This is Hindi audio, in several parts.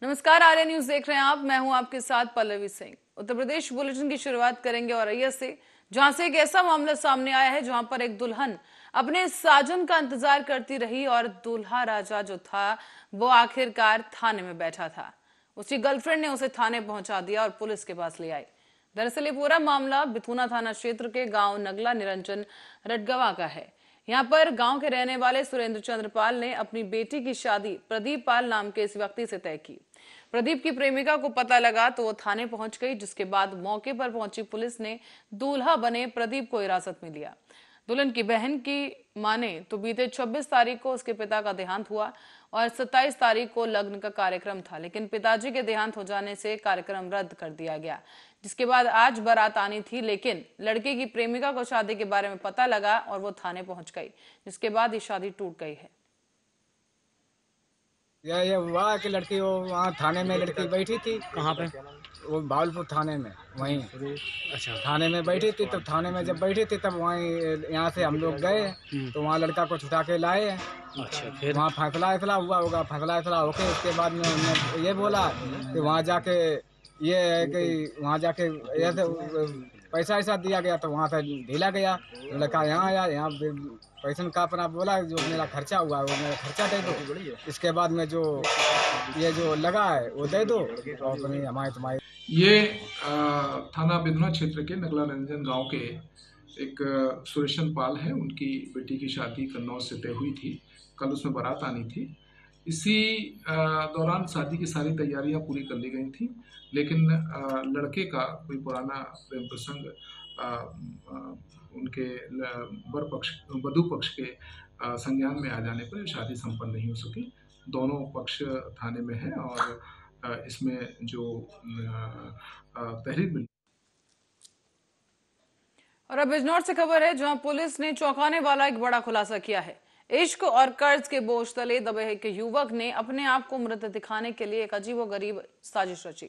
नमस्कार, आर्या न्यूज देख रहे हैं आप। मैं हूं आपके साथ पल्लवी सिंह। उत्तर प्रदेश बुलेटिन की शुरुआत करेंगे औरैया से, जहां से एक ऐसा मामला सामने आया है जहां पर एक दुल्हन अपने साजन का इंतजार करती रही और दूल्हा राजा जो था वो आखिरकार थाने में बैठा था। उसकी गर्लफ्रेंड ने उसे थाने पहुंचा दिया और पुलिस के पास ले आई। दरअसल ये पूरा मामला बिथुना थाना क्षेत्र के गांव नगला निरंजन रटगवा का है। यहाँ पर गांव के रहने वाले सुरेंद्र चंद्रपाल ने अपनी बेटी की शादी प्रदीप पाल नाम के इस व्यक्ति से तय की। प्रदीप की प्रेमिका को पता लगा तो वो थाने पहुंच गई, जिसके बाद मौके पर पहुंची पुलिस ने दूल्हा बने प्रदीप को हिरासत में लिया। दुल्हन की बहन की माने तो बीते 26 तारीख को उसके पिता का देहांत हुआ और 27 तारीख को लग्न का कार्यक्रम था, लेकिन पिताजी के देहांत हो जाने से कार्यक्रम रद्द कर दिया गया। जिसके बाद आज बारात आनी थी, लेकिन लड़के की प्रेमिका को शादी के बारे में पता लगा और वो थाने पहुंच गई, जिसके बाद ये शादी टूट गई है। ये हुआ कि लड़की वो वहाँ थाने में लड़की बैठी थी। कहाँ पे? वो भावलपुर थाने में, वहीं अच्छा। थाने में बैठी थी। तब थाने में जब बैठी थी तब वहीं यहाँ से हम लोग गए तो वहाँ लड़का को छुटा के लाए। अच्छा, फिर वहाँ फैसला हुआ होगा। फैसला होके उसके बाद में उन्होंने ये बोला कि वहाँ जाके ये है कि वहाँ जाके पैसा ऐसा दिया गया तो वहाँ से ढीला गया। लड़का यहाँ आया, यहाँ पैसा का अपना बोला जो मेरा खर्चा हुआ वो मेरा खर्चा दे दो, इसके बाद में जो ये जो लगा है वो दे दो और अपनी हमारे तुम्हारे। ये थाना बिथुना क्षेत्र के नगला निरंजन गांव के एक सुरेशन पाल है। उनकी बेटी की शादी कन्नौज से तय हुई थी। कल उसमें बारात आनी थी। इसी दौरान शादी की सारी तैयारियां पूरी कर ली गई थी, लेकिन लड़के का कोई पुराना प्रेम प्रसंग उनके वधू पक्ष के संज्ञान में आ जाने पर शादी संपन्न नहीं हो सकी। दोनों पक्ष थाने में है और इसमें जो तहरीर मिली। और अब बिजनौर से खबर है, जहां पुलिस ने चौंकाने वाला एक बड़ा खुलासा किया है। इश्क और कर्ज के बोझ तले दबे एक युवक ने अपने आप को मृत दिखाने के लिए एक अजीबोगरीब साजिश रची।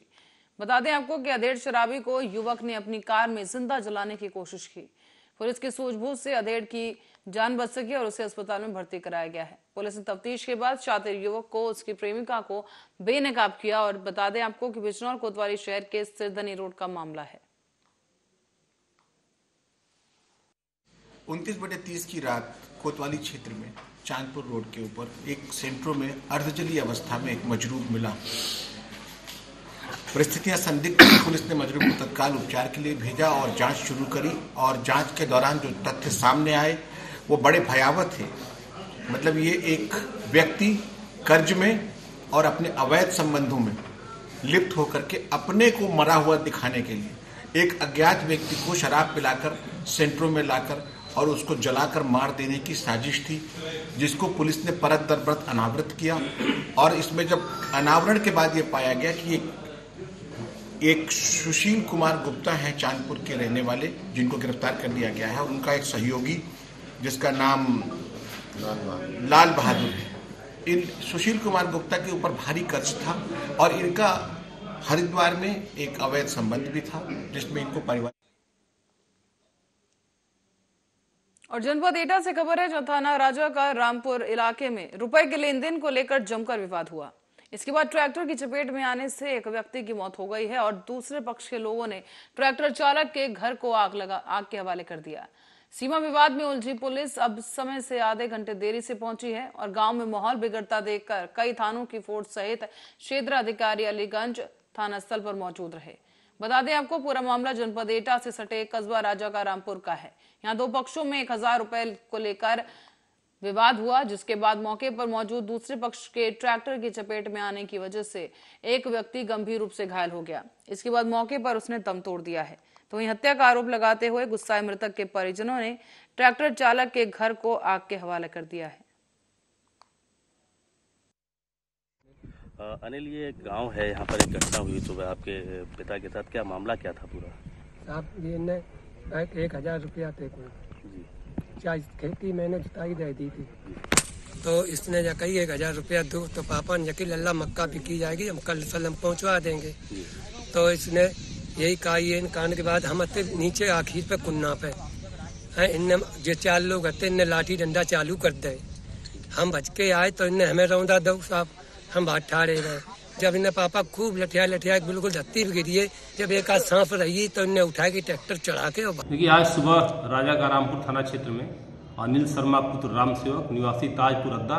बता दें आपको कि अधेड़ शराबी को युवक ने अपनी कार में जिंदा जलाने की कोशिश की। पुलिस की सूझबूझ से अधेड़ की जान बच सकी और उसे अस्पताल में भर्ती कराया गया है। पुलिस ने तफ्तीश के बाद शातिर युवक को उसकी प्रेमिका को बेनकाब किया। और बता दें आपको कि बिजनौर कोतवाली शहर के सिरधनी रोड का मामला है। 29/30 की रात कोतवाली क्षेत्र में चांदपुर रोड के ऊपर एक सेंट्रो में अर्धजली अवस्था में एक मजरूब मिला। परिस्थितियां संदिग्ध, पुलिस ने मजरूब को तत्काल उपचार के लिए भेजा और जांच शुरू करी। और जांच के दौरान जो तथ्य सामने आए वो बड़े भयावह थे। मतलब ये एक व्यक्ति कर्ज में और अपने अवैध संबंधों में लिप्त होकर के अपने को मरा हुआ दिखाने के लिए एक अज्ञात व्यक्ति को शराब पिलाकर सेंट्रो में लाकर और उसको जलाकर मार देने की साजिश थी, जिसको पुलिस ने परत दर परत अनावृत किया। और इसमें जब अनावरण के बाद ये पाया गया कि एक सुशील कुमार गुप्ता है चांदपुर के रहने वाले, जिनको गिरफ्तार कर लिया गया है। उनका एक सहयोगी जिसका नाम लाल बहादुर है। इन सुशील कुमार गुप्ता के ऊपर भारी कर्ज था और इनका हरिद्वार में एक अवैध संबंध भी था, जिसमें इनको परिवार। और जनपद एटा से खबर है, जो थाना राजा का रामपुर इलाके में रुपए के लेन देन को लेकर जमकर विवाद हुआ। इसके बाद ट्रैक्टर की चपेट में आने से एक व्यक्ति की मौत हो गई है और दूसरे पक्ष के लोगों ने ट्रैक्टर चालक के घर को आग के हवाले कर दिया। सीमा विवाद में उलझी पुलिस अब समय से आधे घंटे देरी से पहुंची है और गांव में माहौल बिगड़ता देखकर कई थानों की फोर्स सहित क्षेत्र अधिकारी अलीगंज थाना स्थल पर मौजूद रहे। बता दें आपको, पूरा मामला जनपद एटा से सटे कस्बा राजा का रामपुर का है। यहाँ दो पक्षों में 1000 रुपए को लेकर विवाद हुआ, जिसके बाद मौके पर मौजूद दूसरे पक्ष के ट्रैक्टर की चपेट में आने की वजह से एक व्यक्ति गंभीर रूप से घायल हो गया। इसके बाद मौके पर उसने दम तोड़ दिया है। तो वहीं हत्या का आरोप लगाते हुए गुस्साए मृतक के परिजनों ने ट्रैक्टर चालक के घर को आग के हवाले कर दिया है। अनिल, ये गांव है, यहाँ पर एक घटना हुई सुबह आपके पिता के साथ, क्या मामला क्या था पूरा? साहब ये ने 1000 रुपया थे कोई चाय खेती मैंने जुताई दे दी थी, तो इसने जा कही 1000 रुपया दो, तो पापा ने यकीन अल्लाह मक्का भी की जाएगी, हम कल सलम पहुँचवा देंगे। तो इसने यही कहा। ये कान के बाद हम अते नीचे आखिर पे कुन्ना पे हैं, इनने जो 4 लोग आते इनने लाठी डंडा चालू कर दे। हम बच के आए तो इनने हमें रौंदा दो साहब, हम बाहर ठाड़े गए। जब इन्हें पापा खूब लठिया बिल्कुल धरती भी गिरी है। जब एक आध सांप रही तो इन्हें उठा के ट्रैक्टर चढ़ा के। देखिए, आज सुबह राजा का रामपुर थाना क्षेत्र में अनिल शर्मा पुत्र राम सेवक निवासी ताजपुर अड्डा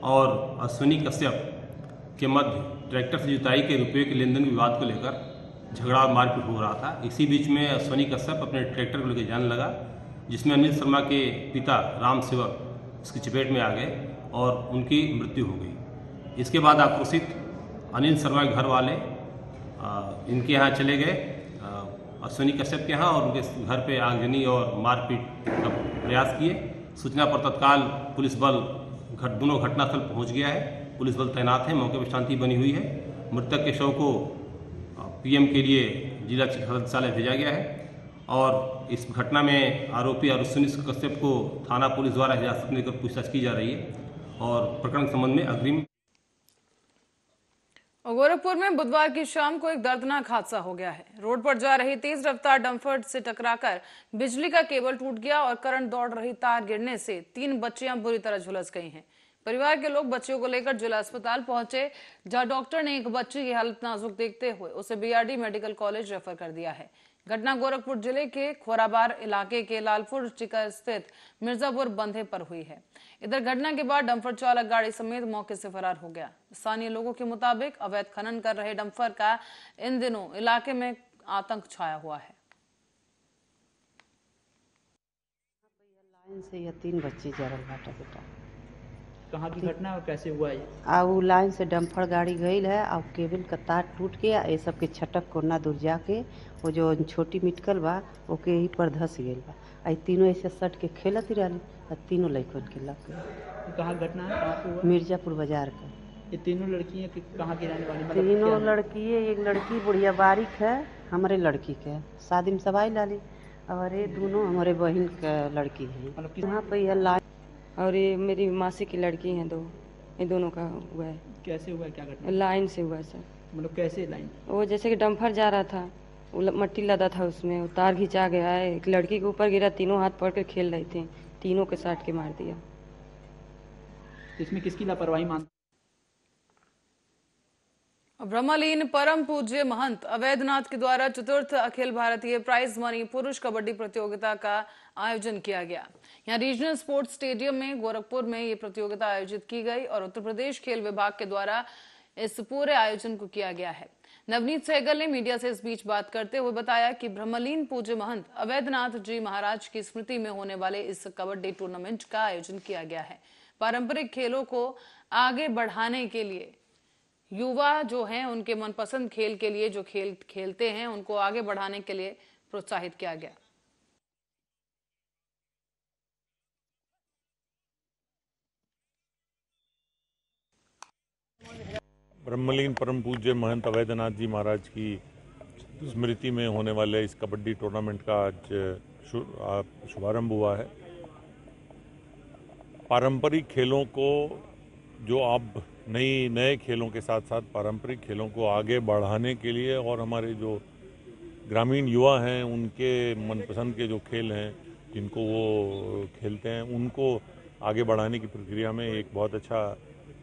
और अश्विनी कश्यप के मध्य ट्रैक्टर से जुताई के रुपये के लेन देन विवाद को लेकर झगड़ा और मारपीट हो रहा था। इसी बीच में अश्विनी कश्यप अपने ट्रैक्टर को लेकर जाने लगा, जिसमें अनिल शर्मा के पिता राम सेवक उसकी चपेट में आ गए और उनकी मृत्यु हो गई। इसके बाद आक्रोशित अनिल शर्मा के घर वाले इनके यहाँ चले गए, अश्विनी कश्यप के यहाँ, और उनके घर पे आगजनी और मारपीट का प्रयास किए। सूचना पर तत्काल पुलिस बल दोनों घटनास्थल पहुंच गया है। पुलिस बल तैनात है, मौके पर शांति बनी हुई है। मृतक के शव को पीएम के लिए जिला चिकित्सालय भेजा गया है और इस घटना में आरोपी अश्विनी कश्यप को थाना पुलिस द्वारा हिरासत में लेकर पूछताछ की जा रही है और प्रकरण के संबंध में अग्रिम। गोरखपुर में बुधवार की शाम को एक दर्दनाक हादसा हो गया है। रोड पर जा रही तेज रफ्तार डंपर से टकराकर बिजली का केबल टूट गया और करंट दौड़ रही तार गिरने से 3 बच्चियां बुरी तरह झुलस गई हैं। परिवार के लोग बच्चियों को लेकर जिला अस्पताल पहुंचे, जहां डॉक्टर ने एक बच्ची की हालत नाजुक देखते हुए उसे बीआरडी मेडिकल कॉलेज रेफर कर दिया है। घटना गोरखपुर जिले के खोराबार इलाके के लालपुर चिका स्थित मिर्जापुर बंधे पर हुई है। इधर घटना के बाद डंपर चालक गाड़ी समेत मौके से फरार हो गया। स्थानीय लोगों के मुताबिक अवैध खनन कर रहे डंपर का इन दिनों इलाके में आतंक छाया हुआ है। लाइन से ये 3 बच्चे जरल बाटा बेटा। कहाँ की घटना और कैसे हुआ ये? वो लाइन से डंपर गाड़ी गई है और केबल का तार टूट के ये सब के छटक कोना दूर जाके वो जो छोटी मिटकल बा ओके ही पर धस गई बा। आई तीनों ऐसे सट के खेलत रही और तीनों लड़कों के लग गए। कहाँ घटना है, कहाँ पे हुआ? मिर्जापुर बाजार का। ये तीनों लड़कियाँ कहाँ की रहने वाली? तीनों लड़की, एक लड़की बुढ़िया बारिक है हमारे लड़की के शादी में सवाई लाली, और ये दोनों हमारे बहन का लड़की है। वहाँ पे यह लाइन और ये मेरी मासी की लड़की हैं 2, ये दोनों का हुआ है। कैसे हुआ है, क्या घटना? लाइन से हुआ है सर। मतलब कैसे लाइन? वो जैसे कि डंपर जा रहा था, वो मट्टी लदा था उसमें, वो तार घिंचा गया है, एक लड़की के ऊपर गिरा, तीनों हाथ पकड़ कर खेल रही थी, तीनों के साथ के मार दिया। इसमें किसकी लापरवाही मानते? ब्रह्मलीन परम पूज्य महंत अवैधनाथ के द्वारा चतुर्थ अखिल भारतीय प्राइज मनी पुरुष कबड्डी प्रतियोगिता का आयोजन किया गया। यहाँ रीजनल स्पोर्ट्स स्टेडियम में गोरखपुर में ये प्रतियोगिता आयोजित की गई और उत्तर प्रदेश खेल विभाग के द्वारा इस पूरे आयोजन को किया गया है। नवनीत सहगल ने मीडिया से इस बीच बात करते हुए बताया कि ब्रह्मलीन पूज्य महंत अवैधनाथ जी महाराज की स्मृति में होने वाले इस कबड्डी टूर्नामेंट का आयोजन किया गया है। पारंपरिक खेलों को आगे बढ़ाने के लिए युवा जो हैं उनके मनपसंद खेल के लिए जो खेल खेलते हैं उनको आगे बढ़ाने के लिए प्रोत्साहित किया गया। ब्रह्मलीन परम पूज्य महंत अवैधनाथ जी महाराज की स्मृति में होने वाले इस कबड्डी टूर्नामेंट का आज शुभारंभ हुआ है। पारंपरिक खेलों को जो अब नए खेलों के साथ साथ पारंपरिक खेलों को आगे बढ़ाने के लिए और हमारे जो ग्रामीण युवा हैं उनके मनपसंद के जो खेल हैं जिनको वो खेलते हैं उनको आगे बढ़ाने की प्रक्रिया में एक बहुत अच्छा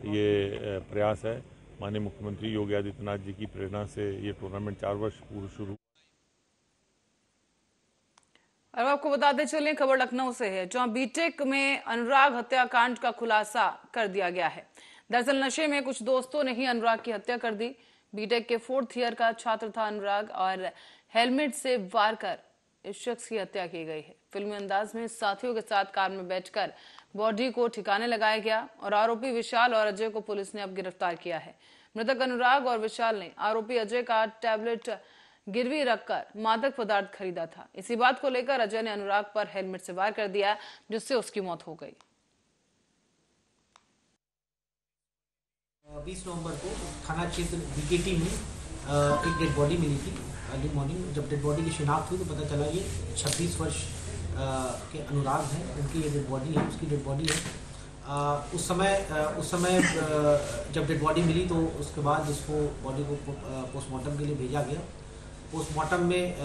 ये प्रयास है। माननीय मुख्यमंत्री योगी आदित्यनाथ जी की प्रेरणा से ये टूर्नामेंट 4 वर्ष पूर्व शुरू। अब आपको बताते चलें, खबर लखनऊ से है, जहां बीटेक में अनुराग हत्याकांड का खुलासा कर दिया गया है। दरअसल नशे में कुछ दोस्तों ने ही अनुराग की हत्या कर दी। बीटेक के 4th ईयर का छात्र था अनुराग और हेलमेट से वार कर इस शख्स की हत्या की गई है। फिल्मी अंदाज में साथियों के साथ कार में बैठकर बॉडी को ठिकाने लगाया गया और आरोपी विशाल और अजय को पुलिस ने अब गिरफ्तार किया है। मृतक अनुराग और विशाल ने आरोपी अजय का टैबलेट गिरवी रखकर मादक पदार्थ खरीदा था। इसी बात को लेकर अजय ने अनुराग पर हेलमेट से वार कर दिया, जिससे उसकी मौत हो गई। 20 नवंबर को थाना क्षेत्र बीकेटी में एक डेड बॉडी मिली थी। अर्ली मॉर्निंग जब डेड बॉडी की शिनाख्त हुई तो पता चला ये 26 वर्ष के अनुराग हैं, उनकी ये डेड बॉडी है, उसकी डेड बॉडी है। उस समय जब डेड बॉडी मिली तो उसके बाद इसको बॉडी को पोस्टमार्टम के लिए भेजा गया। पोस्टमार्टम में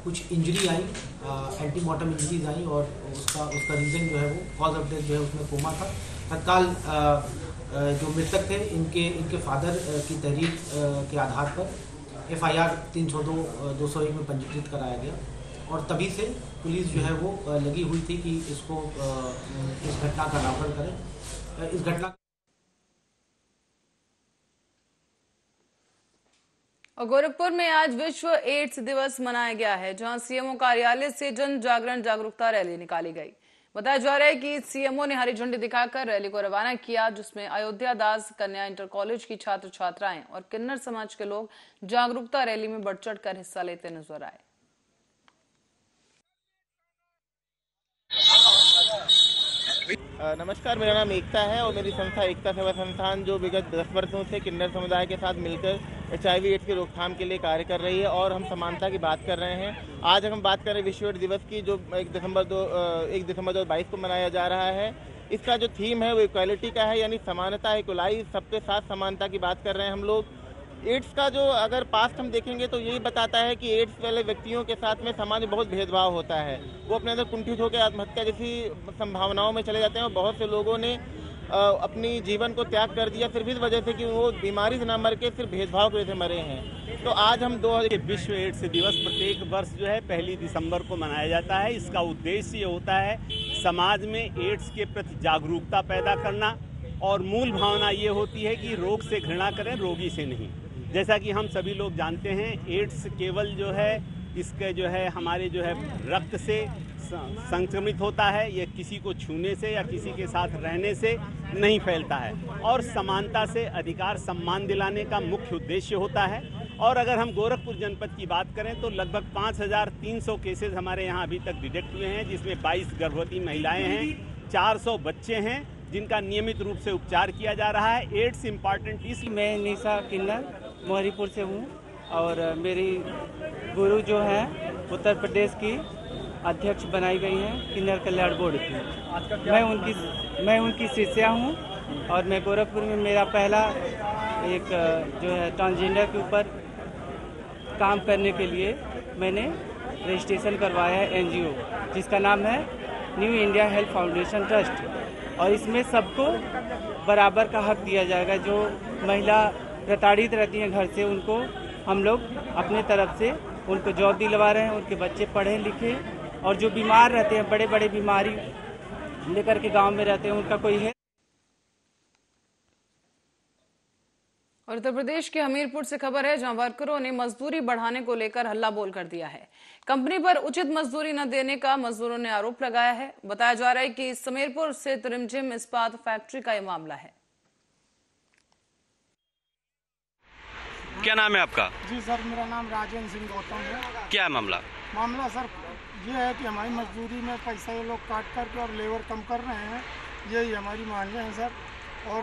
कुछ इंजरी आई, एंटीमार्टम इंजरीज आई और उसका रीज़न जो है वो कॉज ऑफ डेथ जो है उसमें कोमा था। तत्काल जो मृतक थे इनके फादर की तहरीर के आधार पर FIR 302/201 में पंजीकृत कराया गया और तभी से पुलिस जो है वो लगी हुई थी कि इसको इस घटना का अनावरण करें। इस घटना और गोरखपुर में आज विश्व एड्स दिवस मनाया गया है, जहां CMO कार्यालय से जन जागरण जागरूकता रैली निकाली गई। बताया जा रहा है कि CMO ने हरी झंडी दिखाकर रैली को रवाना किया, जिसमें अयोध्या दास कन्या इंटर कॉलेज की छात्र छात्राएं और किन्नर समाज के लोग जागरूकता रैली में बढ़ चढ़ कर हिस्सा लेते नजर आए। नमस्कार, मेरा नाम एकता है और मेरी संस्था एकता सेवा संस्थान जो विगत 10 वर्षों से किन्नर समुदाय के साथ मिलकर HIV एड्स की रोकथाम के लिए कार्य कर रही है और हम समानता की बात कर रहे हैं। आज हम बात कर रहे हैं विश्व एड्स दिवस की, जो 1 दिसंबर 2022 को मनाया जा रहा है। इसका जो थीम है वो इक्वालिटी का है, यानी समानता, इक्वलाई, सबके साथ समानता की बात कर रहे हैं हम लोग। एड्स का जो अगर पास्ट हम देखेंगे तो यही बताता है कि एड्स वाले व्यक्तियों के साथ में समाज में बहुत भेदभाव होता है। वो अपने अंदर कुंठित होकर आत्महत्या जैसी संभावनाओं में चले जाते हैं और बहुत से लोगों ने अपनी जीवन को त्याग कर दिया सिर्फ इस वजह से कि वो बीमारी से ना मर के सिर्फ भेदभाव की वजह से मरे हैं। तो आज हम विश्व एड्स दिवस प्रत्येक वर्ष जो है 1 दिसंबर को मनाया जाता है। इसका उद्देश्य ये होता है समाज में एड्स के प्रति जागरूकता पैदा करना और मूल भावना ये होती है कि रोग से घृणा करें, रोगी से नहीं। जैसा कि हम सभी लोग जानते हैं, एड्स केवल जो है इसके जो है हमारे जो है रक्त से संक्रमित होता है। ये किसी को छूने से या किसी के साथ रहने से नहीं फैलता है और समानता से अधिकार सम्मान दिलाने का मुख्य उद्देश्य होता है। और अगर हम गोरखपुर जनपद की बात करें तो लगभग 5300 केसेस हमारे यहाँ अभी तक डिटेक्ट हुए हैं, जिसमें 22 गर्भवती महिलाएं हैं, 400 बच्चे हैं जिनका नियमित रूप से उपचार किया जा रहा है। एड्स इम्पॉर्टेंट इस मैं निशा किन्नर मोहरीपुर से हूँ और मेरी गुरु जो है उत्तर प्रदेश की अध्यक्ष बनाई गई हैं किन्नर कल्याण बोर्ड की। मैं उनकी शिष्या हूँ और मैं गोरखपुर में मेरा पहला एक जो है ट्रांसजेंडर के ऊपर काम करने के लिए मैंने रजिस्ट्रेशन करवाया है NGO, जिसका नाम है new India health foundation trust. और इसमें सबको बराबर का हक दिया जाएगा। जो महिला प्रताड़ित रहती हैं घर से, उनको हम लोग अपने तरफ से उनको जॉब दिलवा रहे हैं, उनके बच्चे पढ़े लिखे, और जो बीमार रहते हैं, बड़े बड़े बीमारी लेकर के गांव में रहते हैं, उनका कोई है। और उत्तर प्रदेश के हमीरपुर से खबर है, जहां वर्करों ने मजदूरी बढ़ाने को लेकर हल्ला बोल कर दिया है। कंपनी पर उचित मजदूरी न देने का मजदूरों ने आरोप लगाया है। बताया जा रहा है कि हमीरपुर से रिमझिम इस्पात फैक्ट्री का ये मामला है। क्या नाम है आपका? जी सर, मेरा नाम राजेंद्र सिंह गौतम है। क्या है मामला? मामला सर ये है कि हमारी मजदूरी में पैसा ये लोग काट करके और लेबर कम कर रहे हैं, यही हमारी मांगे हैं सर। और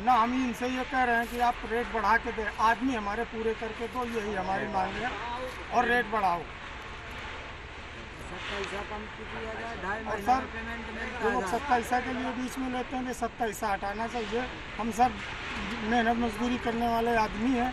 ना हम इनसे ये कह रहे हैं कि आप रेट बढ़ा के दें, आदमी हमारे पूरे करके दो, यही हमारी मांग है। और रेट बढ़ाओ पैसा कम किया जाए। और सर जो लोग 7 पैसा के लिए बीच में लेते हैं, 7 पैसा हटाना चाहिए। हम सर मेहनत मजदूरी करने वाले आदमी हैं।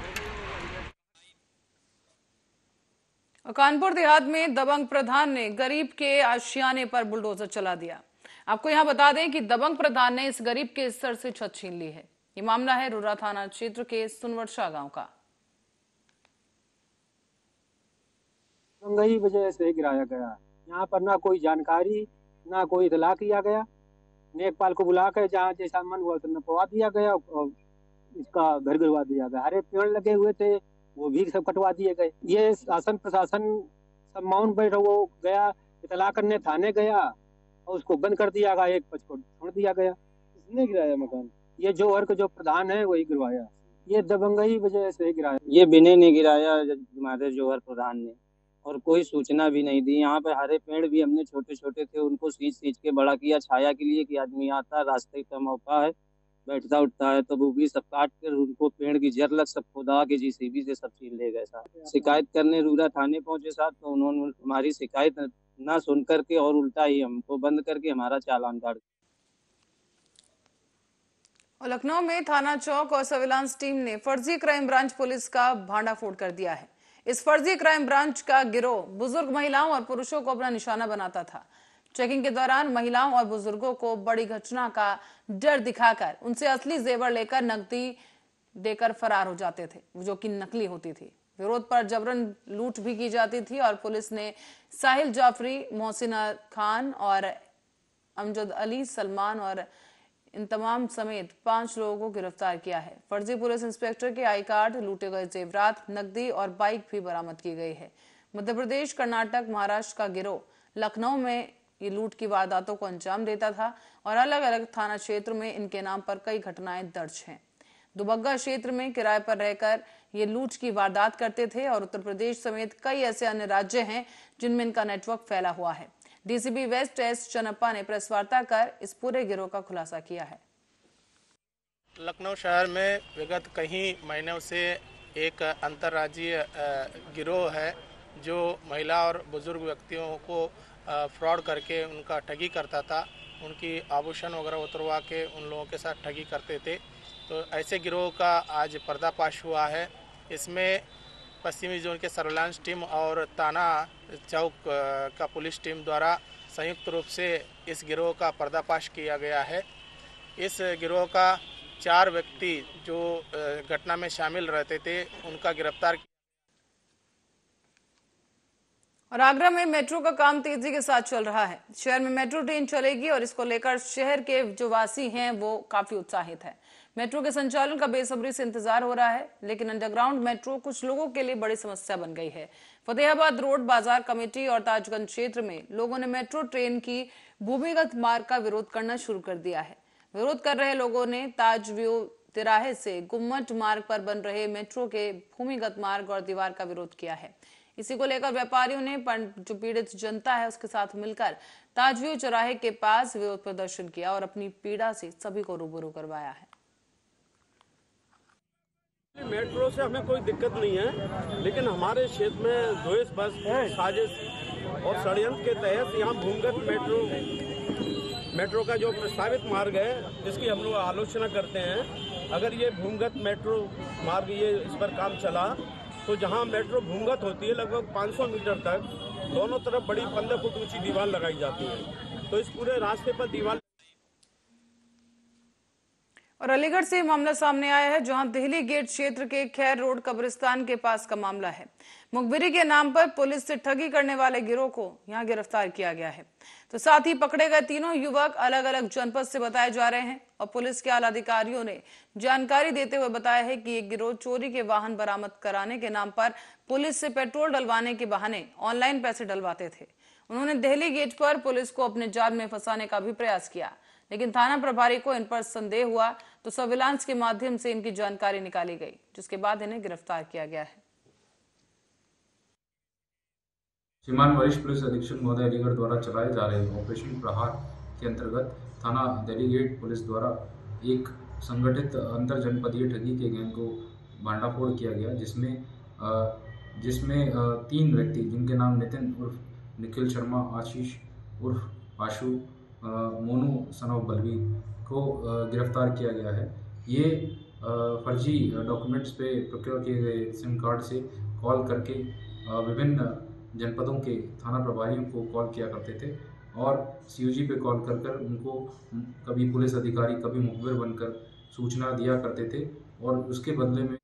कानपुर देहात में दबंग प्रधान ने गरीब के आशियाने पर बुलडोजर चला दिया। आपको यहां बता दें कि दबंग प्रधान ने इस गरीब के सर से छत छीन ली है। ये मामला है रुरा थाना क्षेत्र के सुनवर्षा गांव का। दंगई वजह से गिराया गया। यहाँ पर ना कोई जानकारी, ना कोई इतला किया गया। नेकपाल को बुला कर जहाँ जैसा मन हुआ तो नपवा दिया गया और इसका घर गिरवा दिया गया। हरे पेड़ लगे हुए थे वो भी सब कटवा दिए गए। ये शासन प्रशासन सब माउंट बैठ वो गया, इतला करने थाने गया और उसको बंद कर दिया गया, एक पक्ष को छोड़ दिया गया। इसने गिराया मकान, ये जो वर्ग जो प्रधान है वही गिरवाया। ये दबंगई वजह से गिराया। ये बिने ने गिराया हमारे जोहर प्रधान ने, और कोई सूचना भी नहीं दी। यहाँ पे हरे पेड़ भी हमने छोटे छोटे थे उनको सींच के बड़ा किया छाया के लिए कि आदमी आता रास्ते का मौका है बैठता उठता है, तो वो भी सब काट कर उनको पेड़ की जड़ लग सब खुदा के JCB से सब छीन ले गए साहब। शिकायत करने रूरा थाने पहुंचे साहब, तो उन्होंने हमारी शिकायत ना सुन करके और उल्टा ही हमको बंद करके हमारा चालान काट। और लखनऊ में थाना चौक और सर्विलांस टीम ने फर्जी क्राइम ब्रांच पुलिस का भांडाफोड़ कर दिया है। इस फर्जी क्राइम ब्रांच का गिरोह बुजुर्ग महिलाओं और पुरुषों को अपना निशाना बनाता था। चेकिंग के दौरान महिलाओं और बुजुर्गों को बड़ी घटना का डर दिखाकर उनसे असली जेवर लेकर नकदी देकर फरार हो जाते थे, जो कि नकली होती थी। विरोध पर जबरन लूट भी की जाती थी और पुलिस ने साहिल जाफरी, मोहसिन खान और अमजद अली, सलमान और इन तमाम समेत 5 लोगों को गिरफ्तार किया है। फर्जी पुलिस इंस्पेक्टर के आई कार्ड, लूटे गए जेवरात, नकदी और बाइक भी बरामद की गई है। मध्य प्रदेश, कर्नाटक, महाराष्ट्र का गिरोह लखनऊ में ये लूट की वारदातों को अंजाम देता था और अलग अलग थाना क्षेत्र में इनके नाम पर कई घटनाएं दर्ज हैं। दुबग्गा क्षेत्र में किराए पर रहकर ये लूट की वारदात करते थे और उत्तर प्रदेश समेत कई ऐसे अन्य राज्य हैं जिनमें इनका नेटवर्क फैला हुआ है। डीसीपी वेस्ट एस चन्नप्पा ने प्रेस वार्ता कर इस पूरे गिरोह का खुलासा किया है। लखनऊ शहर में विगत कई महीनों से एक अंतर्राज्यीय गिरोह है जो महिला और बुजुर्ग व्यक्तियों को फ्रॉड करके उनका ठगी करता था, उनकी आभूषण वगैरह उतरवा के उन लोगों के साथ ठगी करते थे। तो ऐसे गिरोह का आज पर्दाफाश हुआ है। इसमें पश्चिमी जोन के सर्विलांस टीम और थाना चौक का पुलिस टीम द्वारा संयुक्त रूप से इस गिरोह का पर्दाफाश किया गया है। इस गिरोह का 4 व्यक्ति जो घटना में शामिल रहते थे उनका गिरफ्तार। और आगरा में मेट्रो का काम तेजी के साथ चल रहा है। शहर में मेट्रो ट्रेन चलेगी और इसको लेकर शहर के जो वासी हैं वो काफी उत्साहित है। मेट्रो के संचालन का बेसब्री से इंतजार हो रहा है, लेकिन अंडरग्राउंड मेट्रो कुछ लोगों के लिए बड़ी समस्या बन गई है। फतेहाबाद रोड बाजार कमेटी और ताजगंज क्षेत्र में लोगों ने मेट्रो ट्रेन की भूमिगत मार्ग का विरोध करना शुरू कर दिया है। विरोध कर रहे लोगों ने ताजव्यू तिराहे से गुम्मट मार्ग पर बन रहे मेट्रो के भूमिगत मार्ग और दीवार का विरोध किया है। इसी को लेकर व्यापारियों ने जो पीड़ित जनता है उसके साथ मिलकर ताजव्यू चौराहे के पास विरोध प्रदर्शन किया और अपनी पीड़ा से सभी को रूबरू करवाया है। मेट्रो से हमें कोई दिक्कत नहीं है, लेकिन हमारे क्षेत्र में द्वेष बस साजिश और षड्यंत्र के तहत यहाँ भूमिगत मेट्रो का जो प्रस्तावित मार्ग है इसकी हम लोग आलोचना करते हैं। अगर ये भूमिगत मेट्रो मार्ग ये इस पर काम चला तो जहाँ मेट्रो भूमिगत होती है लगभग 500 मीटर तक दोनों तरफ बड़ी 15 फुट ऊंची दीवार लगाई जाती है। तो इस पूरे रास्ते पर दीवार। और अलीगढ़ से मामला सामने आया है, जहां दिल्ली गेट क्षेत्र के खैर रोड कब्रिस्तान के पास का मामला है। मुखबिरी के नाम पर पुलिस से ठगी करने वाले गिरोह को यहां गिरफ्तार किया गया है। तो साथ ही पकड़े गए तीनों युवक अलग अलग जनपद से बताए जा रहे हैं और पुलिस के आला अधिकारियों ने जानकारी देते हुए बताया है कि ये गिरोह चोरी के वाहन बरामद कराने के नाम पर पुलिस से पेट्रोल डलवाने के बहाने ऑनलाइन पैसे डलवाते थे। उन्होंने दिल्ली गेट पर पुलिस को अपने जाल में फंसाने का भी प्रयास किया, लेकिन थाना प्रभारी को इन पर संदेह हुआ तो सर्विलांस के माध्यम से इनकी जानकारी निकाली गई, जिसके बाद इन्हें गिरफ्तार किया गया है। श्रीमान वरिष्ठ पुलिस अधीक्षक महोदय अलीगढ़ द्वारा चलाए जा रहे ऑपरेशन प्रहार के अंतर्गत थाना दिल्ली गेट पुलिस द्वारा एक संगठित अंतर जनपदीय ठगी के गैंग को भांडाफोड़ किया गया, जिसमें 3 व्यक्ति जिनके नाम नितिन उर्फ निखिल शर्मा, आशीष उर्फ आशु, मोनू सन ऑफ बलवीर को गिरफ्तार किया गया है। ये फर्जी डॉक्यूमेंट्स पे प्रोक्योर किए गए सिम कार्ड से कॉल करके विभिन्न जनपदों के थाना प्रभारियों को कॉल किया करते थे और सीओजी पे कॉल कर उनको कभी पुलिस अधिकारी कभी मुखबिर बनकर सूचना दिया करते थे और उसके बदले में।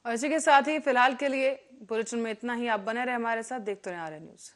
और इसी के साथ ही फिलहाल के लिए बुलेटिन में इतना ही। आप बने रहे हमारे साथ, देखते रहे आर्या न्यूज।